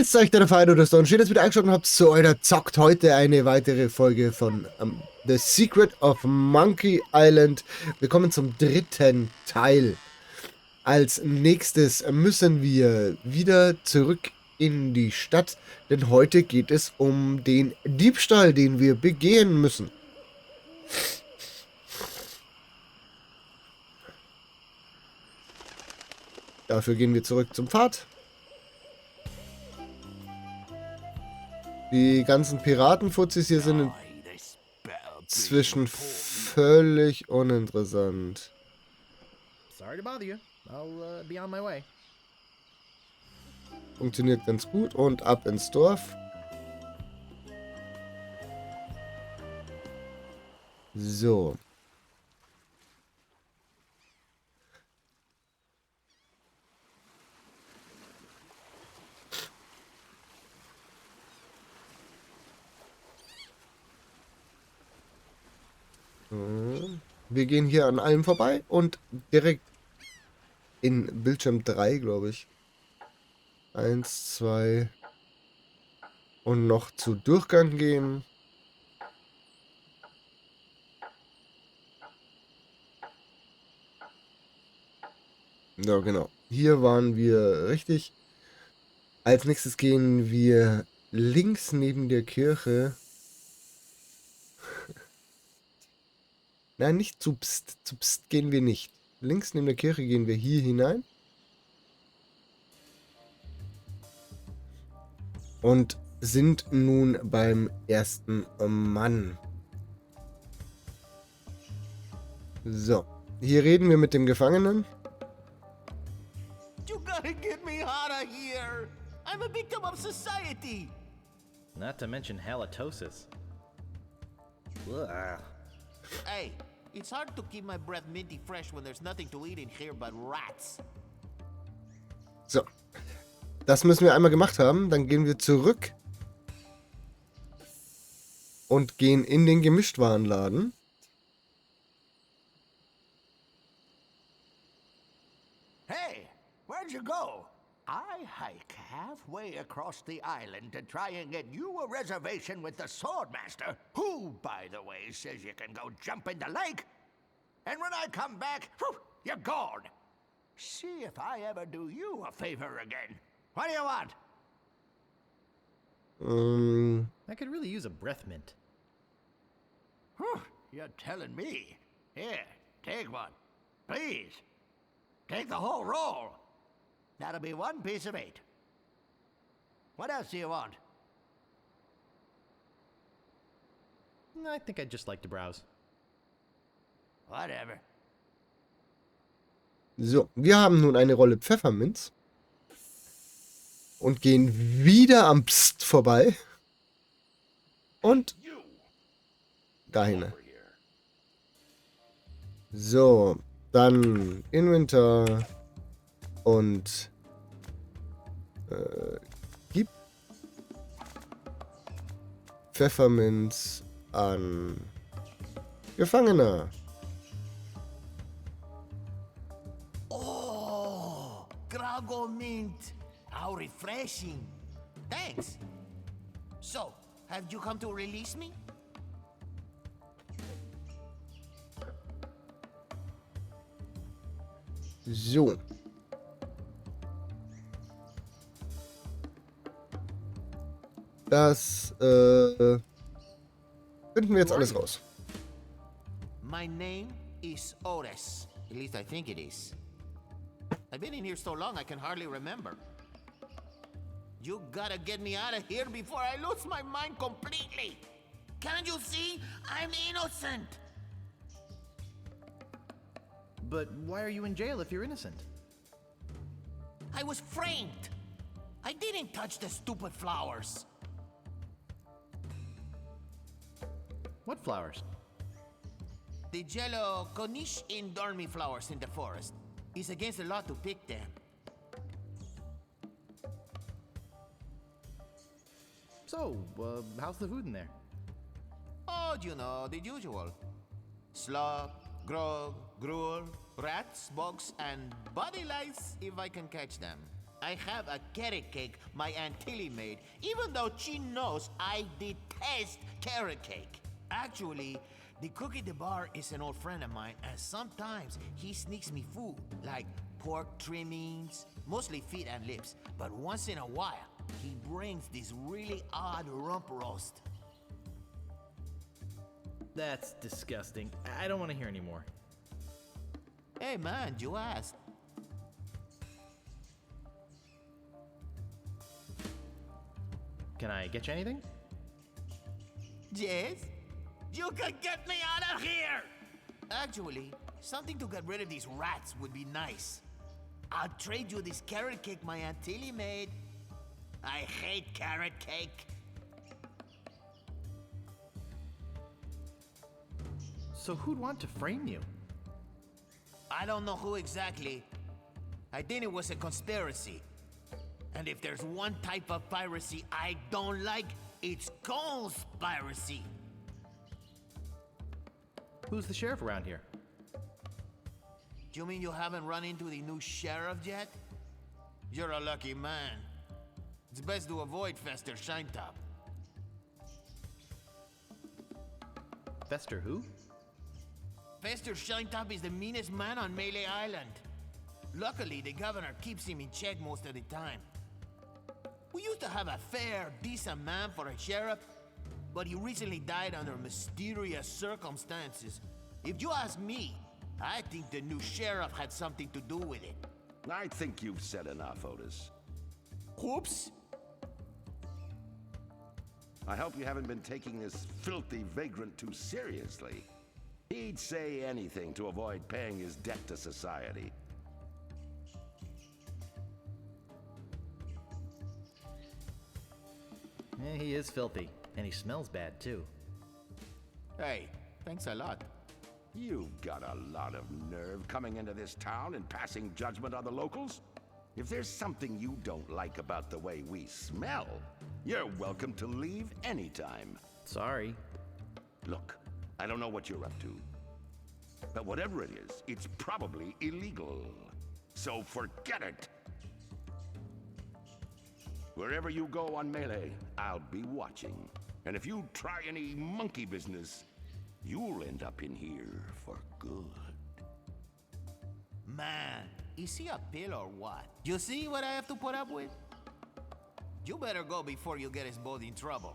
Grüßt euch, der Feind oder so. Und schön, dass ihr wieder eingeschaut habt zu Oida Zockt. Heute eine weitere Folge von The Secret of Monkey Island. Wir kommen zum dritten Teil. Als nächstes müssen wir wieder zurück in die Stadt, denn heute geht es um den Diebstahl, den wir begehen müssen. Dafür gehen wir zurück zum Pfad. Die ganzen Piratenfuzis hier sind inzwischen völlig uninteressant. Sorry to bother you. I'll be on my way. Funktioniert ganz gut und ab ins Dorf. So. Wir gehen hier an allem vorbei und direkt in Bildschirm 3, glaube ich. 1, 2 und noch zu Durchgang gehen. Ja, genau. Hier waren wir richtig. Als nächstes gehen wir links neben der Kirche. Nein, nicht zu Pst. Zu Pst gehen wir nicht. Links neben der Kirche gehen wir hier hinein. Und sind nun beim ersten Mann. So. Hier reden wir mit dem Gefangenen. You gotta get me out of here. I'm a victim of society. Not to mention halitosis. Ugh. Hey, it's hard to keep my breath minty fresh when there's nothing to eat in here but rats. So. Das müssen wir einmal gemacht haben. Dann gehen wir zurück. Und gehen in den Gemischtwarenladen. Hey, where'd you go? I hike halfway across the island to try and get you a reservation with the Swordmaster, who, by the way, says you can go jump in the lake. And when I come back, whew, you're gone. See if I ever do you a favor again. What do you want? I could really use a breath mint. Whew, you're telling me. Here, take one. Please. Take the whole roll. That'll be 1 piece of 8. What else do you want? I think I'd just like to browse. Whatever. So, wir haben nun eine Rolle Pfefferminz. Und gehen wieder am Psst vorbei. Und dahin. So, dann Inventar. Und gib Pfefferminz an Gefangener. Oh, Grago mint. How refreshing. Thanks. So, have you come to release me? So. Das finden wir jetzt alles raus. My name is Otis. At least I think it is. I've been in here so long I can hardly remember. You gotta get me out of here before I lose my mind completely. Can't you see? I'm innocent. But why are you in jail if you're innocent? I was framed. I didn't touch the stupid flowers. What flowers? The yellow Cornish and dormy flowers in the forest. It's against the law to pick them. So, how's the food in there? Oh, you know, the usual. Slop, grog, gruel, rats, bugs, and body lice if I can catch them. I have a carrot cake my Aunt Tilly made, even though she knows I detest carrot cake. Actually, the cook at the bar is an old friend of mine, and sometimes he sneaks me food, like pork trimmings, mostly feet and lips, but once in a while, he brings this really odd rump roast. That's disgusting. I don't want to hear anymore. Hey man, you asked. Can I get you anything? Yes? You can get me out of here! Actually, something to get rid of these rats would be nice. I'll trade you this carrot cake my Aunt Tilly made. I hate carrot cake. So who'd want to frame you? I don't know who exactly. I think it was a conspiracy. And if there's one type of piracy I don't like, it's conspiracy. Who's the sheriff around here? You mean you haven't run into the new sheriff yet? You're a lucky man. It's best to avoid Fester Shinetop. Fester who? Fester Shinetop is the meanest man on Melee Island. Luckily, the governor keeps him in check most of the time. We used to have a fair, decent man for a sheriff, but he recently died under mysterious circumstances. If you ask me, I think the new sheriff had something to do with it. I think you've said enough, Otis. Oops. I hope you haven't been taking this filthy vagrant too seriously. He'd say anything to avoid paying his debt to society. Yeah, he is filthy, and he smells bad too. Hey, thanks a lot. You've got a lot of nerve coming into this town and passing judgment on the locals. If there's something you don't like about the way we smell, you're welcome to leave anytime. Sorry. Look, I don't know what you're up to, but whatever it is, it's probably illegal. So forget it. Wherever you go on Melee, I'll be watching. And if you try any monkey business, you'll end up in here for good. Man, is he a pill or what? You see what I have to put up with? You better go before you get us both in trouble.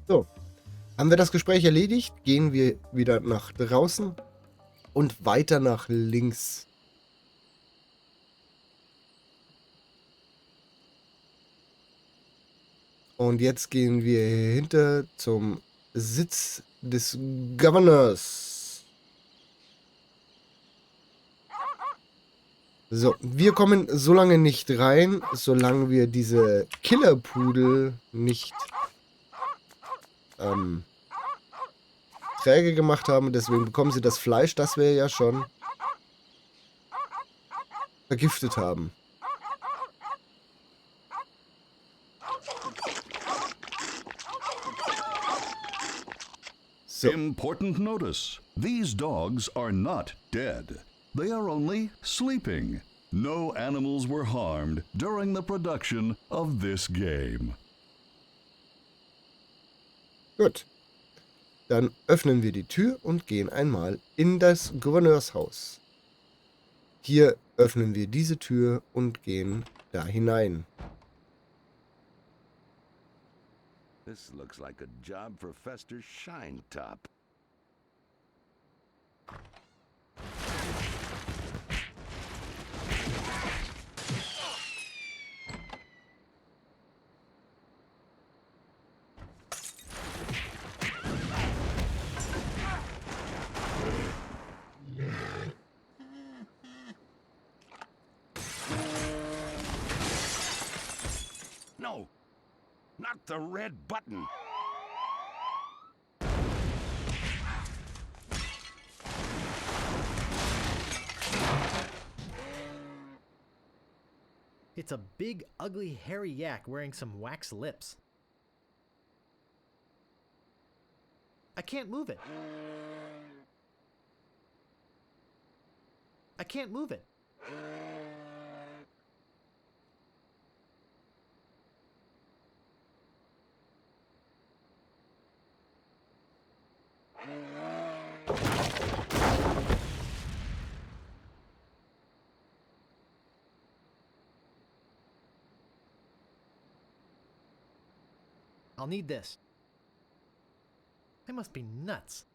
So, haben wir das Gespräch erledigt, gehen wir wieder nach draußen und weiter nach links. Und jetzt gehen wir hinter zum Sitz des Governors. So, wir kommen so lange nicht rein, solange wir diese Killerpudel nicht träge gemacht haben. Deswegen bekommen sie das Fleisch, das wir ja schon vergiftet haben. So. Important notice. These dogs are not dead. They are only sleeping. No animals were harmed during the production of this game. Gut. Dann öffnen wir die Tür und gehen einmal in das Gouverneurshaus. Hier öffnen wir diese Tür und gehen da hinein. This looks like a job for Fester Shinetop. No, not the red button. It's a big, ugly, hairy yak wearing some wax lips. I can't move it. I can't move it. I'll need this. I must be nuts.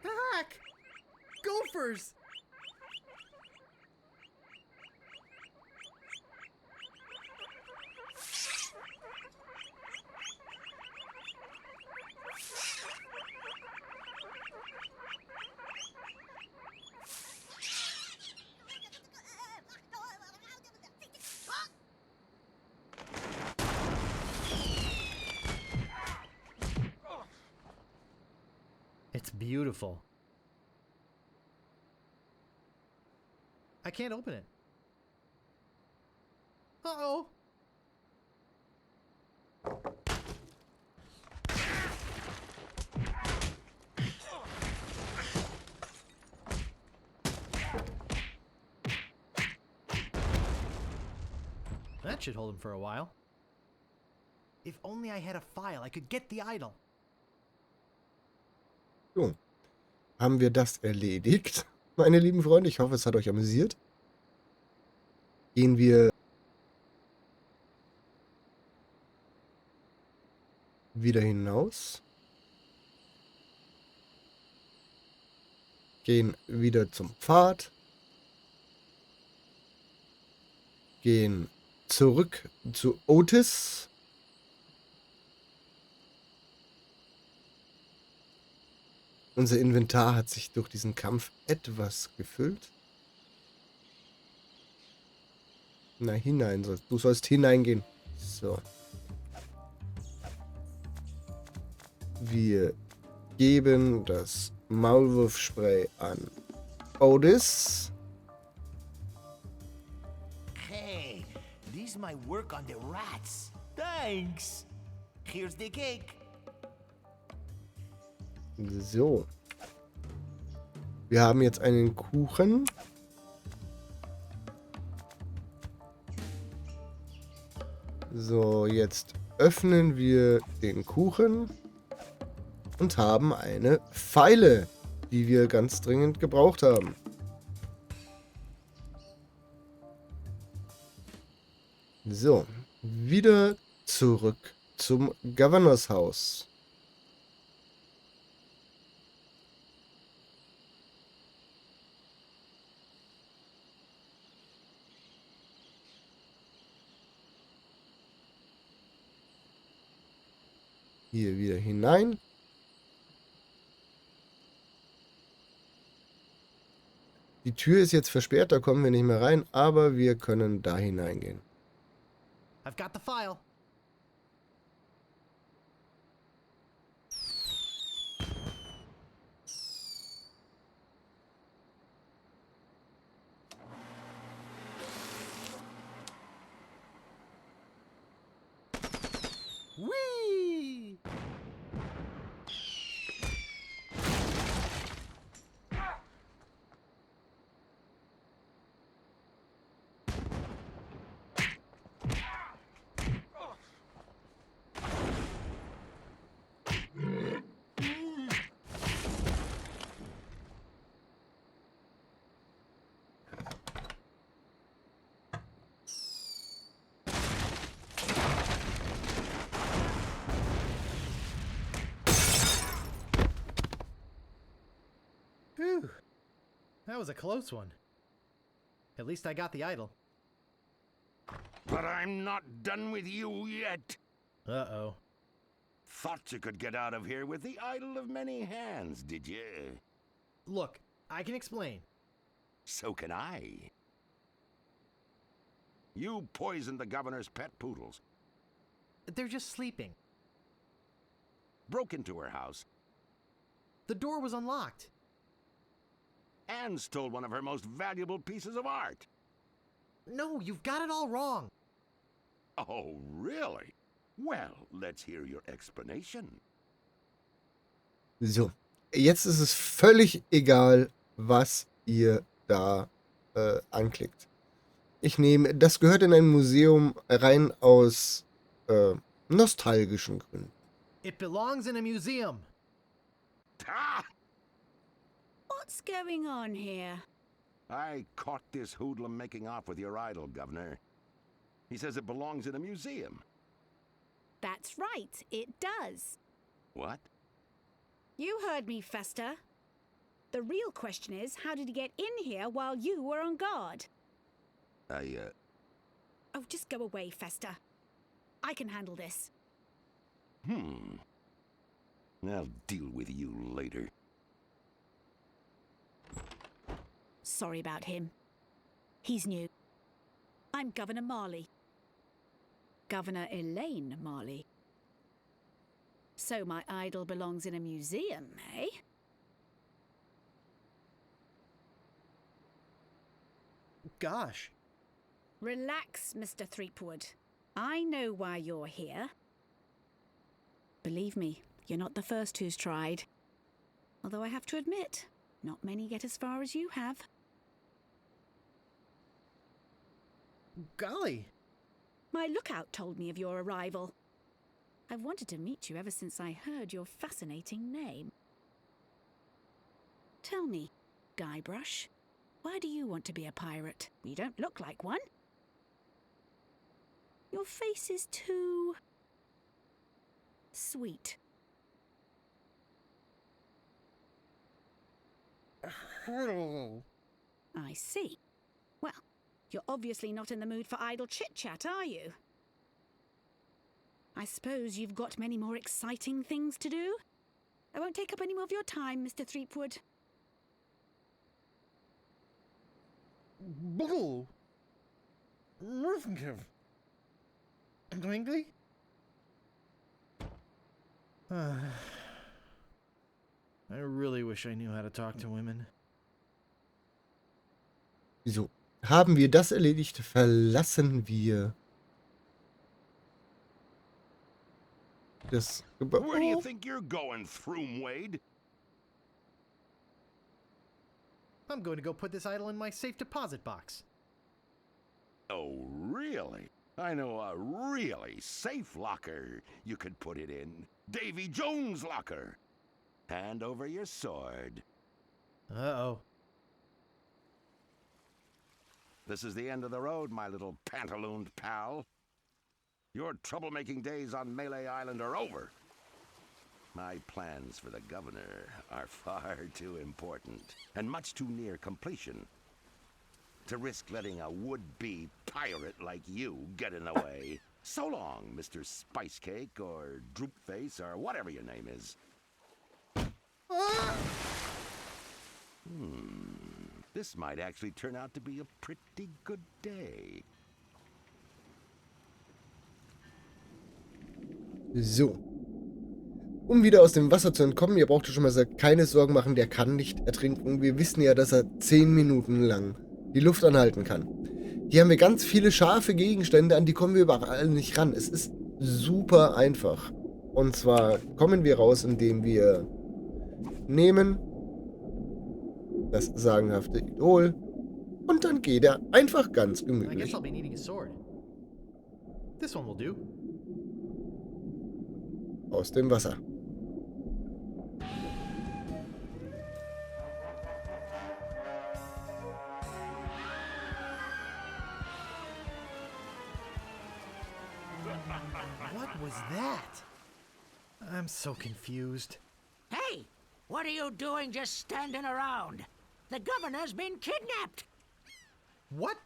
Heck! Gophers! It's beautiful. I can't open it. Uh-oh. That should hold him for a while. If only I had a file, I could get the idol. So, haben wir das erledigt, meine lieben Freunde. Ich hoffe, es hat euch amüsiert. Gehen wir wieder hinaus. Gehen wieder zum Pfad. Gehen zurück zu Otis. Unser Inventar hat sich durch diesen Kampf etwas gefüllt. Na, hinein. Du sollst hineingehen. So. Wir geben das Maulwurfspray an Otis. Hey, this might work on the rats. Thanks. Here's the cake. So. Wir haben jetzt einen Kuchen. So, jetzt öffnen wir den Kuchen und haben eine Feile, die wir ganz dringend gebraucht haben. So, wieder zurück zum Governors Haus. Hier wieder hinein. Die Tür ist jetzt versperrt, da kommen wir nicht mehr rein, aber wir können da hineingehen. I've got the file. Whee! Whew. That was a close one. At least I got the idol. But I'm not done with you yet. Uh-oh. Thought you could get out of here with the idol of many hands, did you? Look, I can explain. So can I. You poisoned the governor's pet poodles, They're just sleeping. broke into her house, The door was unlocked. and stole one of her most valuable pieces of art. No, you've got it all wrong. Oh, really? Well, let's hear your explanation. So, jetzt ist es völlig egal, was ihr da anklickt. Ich nehme, das gehört in ein Museum rein aus nostalgischen Gründen. It belongs in a museum. Ah! What's going on here? I caught this hoodlum making off with your idol, Governor. He says it belongs in a museum. That's right, it does. What? You heard me, Fester. The real question is, how did he get in here while you were on guard? Oh, just go away, Fester. I can handle this. I'll deal with you later. Sorry about him. He's new. I'm Governor Marley. Governor Elaine Marley. So my idol belongs in a museum, eh? Gosh. Relax, Mr. Threepwood. I know why you're here. Believe me, you're not the first who's tried. Although I have to admit, not many get as far as you have. Golly. My lookout told me of your arrival. I've wanted to meet you ever since I heard your fascinating name. Tell me, Guybrush, why do you want to be a pirate? You don't look like one. Your face is too sweet. I see. Well, you're obviously not in the mood for idle chit-chat, are you? I suppose you've got many more exciting things to do? I won't take up any more of your time, Mr. Threepwood. Bull. Glingly? I really wish I knew how to talk to women. So, haben wir das erledigt, verlassen wir das Gebäude. Where do you think you're going, Throomwade? I'm going to go put this idol in my safe deposit box. Oh, really? I know a really safe locker you could put it in. Davy Jones' locker. Hand over your sword. Uh-oh. This is the end of the road, my little pantalooned pal. Your troublemaking days on Melee Island are over. My plans for the governor are far too important and much too near completion to risk letting a would-be pirate like you get in the way. So long, Mr. Spicecake or Droopface or whatever your name is. This might actually turn out to be a pretty good day. So. Um wieder aus dem Wasser zu entkommen, ihr braucht euch schon mal keine Sorgen machen, der kann nicht ertrinken. Wir wissen ja, dass er 10 Minuten lang die Luft anhalten kann. Hier haben wir ganz viele scharfe Gegenstände, an die kommen wir überall nicht ran. Es ist super einfach. Und zwar kommen wir raus, indem wir nehmen das sagenhafte Idol und dann geht er einfach ganz I guess gemütlich I'll be needing a sword. This one will do. aus dem Wasser. What was that? I'm so confused. Hey, what are you doing just standing around? The governor's been kidnapped. What?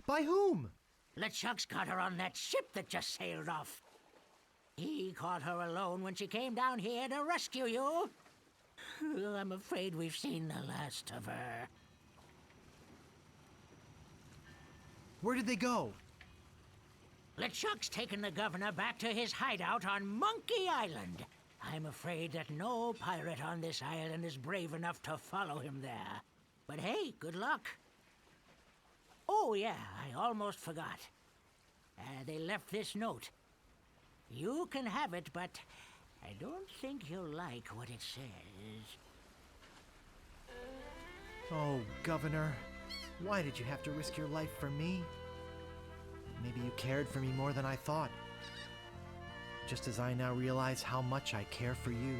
By whom? LeChuck's got her on that ship that just sailed off. He caught her alone when she came down here to rescue you. I'm afraid we've seen the last of her. Where did they go? LeChuck's taken the governor back to his hideout on Monkey Island. I'm afraid that no pirate on this island is brave enough to follow him there. But hey, good luck. Oh yeah, I almost forgot. They left this note. You can have it, but I don't think you'll like what it says. Oh, Governor. Why did you have to risk your life for me? Maybe you cared for me more than I thought. Just as I now realize how much I care for you.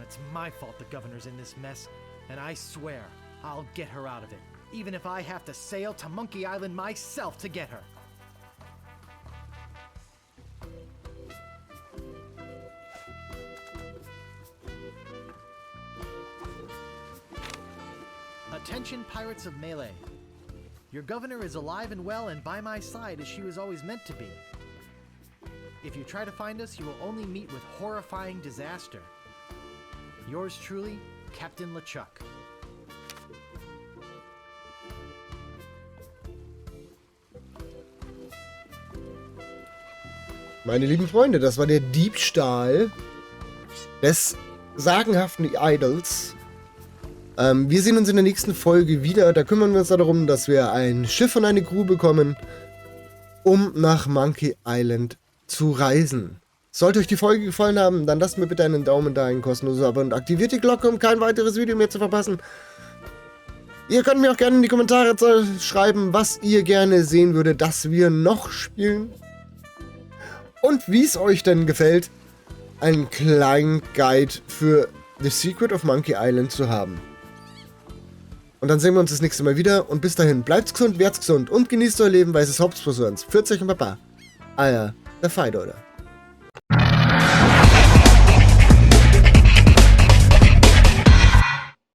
It's my fault the governor's in this mess. And I swear, I'll get her out of it, even if I have to sail to Monkey Island myself to get her. Attention, Pirates of Melee. Your governor is alive and well and by my side as she was always meant to be. If you try to find us, you will only meet with horrifying disaster. Yours truly, Captain LeChuck. Meine lieben Freunde, das war der Diebstahl des sagenhaften Idols. Wir sehen uns in der nächsten Folge wieder. Da kümmern wir uns darum, dass wir ein Schiff und eine Crew bekommen, um nach Monkey Island zu reisen. Sollte euch die Folge gefallen haben, dann lasst mir bitte einen Daumen da, ein kostenloses Abo und aktiviert die Glocke, um kein weiteres Video mehr zu verpassen. Ihr könnt mir auch gerne in die Kommentare schreiben, was ihr gerne sehen würdet, dass wir noch spielen. Und wie es euch denn gefällt, einen kleinen Guide für The Secret of Monkey Island zu haben. Und dann sehen wir uns das nächste Mal wieder. Und bis dahin, bleibt gesund, werdet gesund und genießt euer Leben, weil es ist Hauptsponsor. Pfiat euch und Baba. Euer der Feidoder.